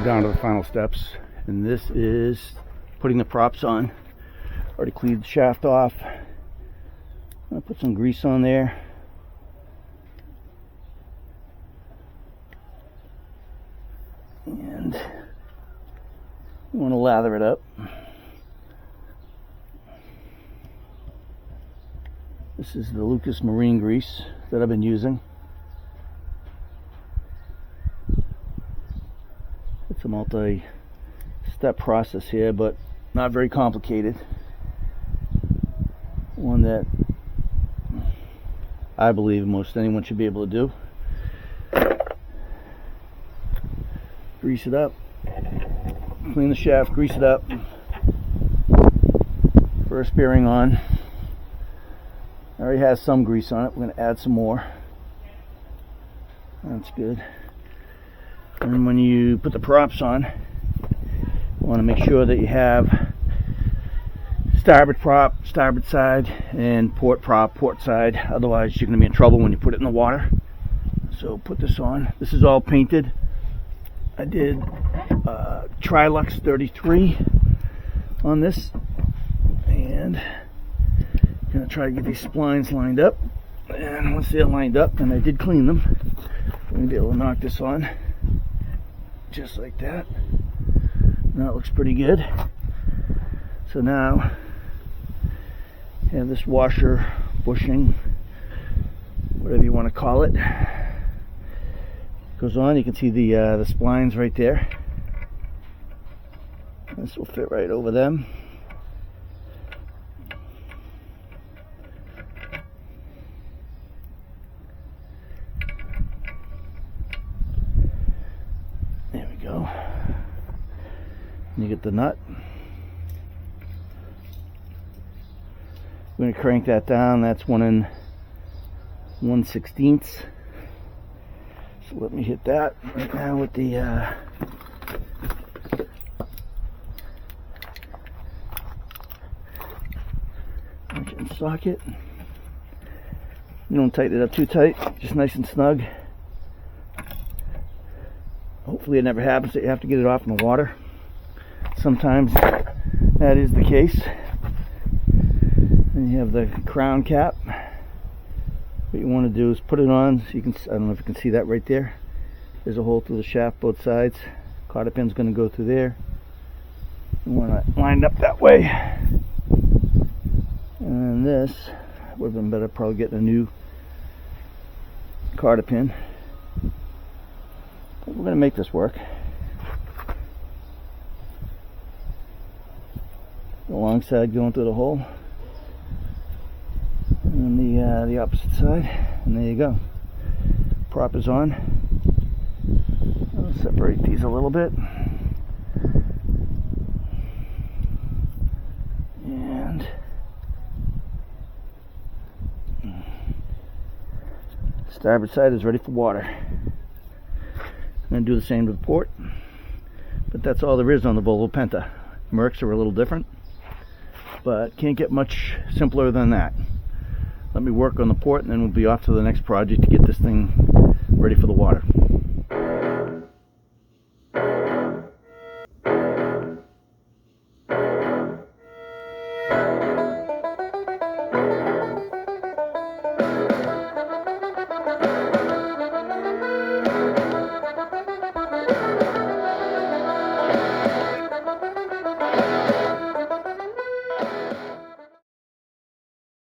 down to the final steps, and this is putting the props on. Already cleaned the shaft off. I'll put some grease on there. And you want to lather it up. This is the Lucas Marine grease that I've been using. It's a multi-step process here, but not very complicated. One that I believe most anyone should be able to do. Grease it up, clean the shaft, grease it up. First bearing on. It already has some grease on it. We're going to add some more. That's good. And when you put the props on, you want to make sure that you have starboard prop, starboard side, and port prop, port side. Otherwise, you're going to be in trouble when you put it in the water. So put this on. This is all painted. I did Trilux 33 on this, and I'm going to try to get these splines lined up. And once they're lined up, and I did clean them, I'm going to be able to knock this on just like that. Now it looks pretty good. So now I have this washer bushing, whatever you want to call it, goes on. You can see the splines right there. This will fit right over them. There we go. And you get the nut. I'm going to crank that down. That's 1/16. So let me hit that right now with the socket. You don't tighten it up too tight, just nice and snug. Hopefully it never happens that you have to get it off in the water. Sometimes that is the case. Then you have the crown cap. What you want to do is put it on. So you can, I don't know if you can see that right there. There's a hole through the shaft both sides. Cotter pin's going to go through there. You want it lined up that way. And this would have been better probably getting a new cotter pin. But we're going to make this work. The long side going through the hole. And the opposite side, and there you go. Prop is on. I'll separate these a little bit, and starboard side is ready for water. I'm going to do the same to the port, but that's all there is on the Volvo Penta. Mercs are a little different, but can't get much simpler than that. Let me work on the port, and then we'll be off to the next project to get this thing ready for the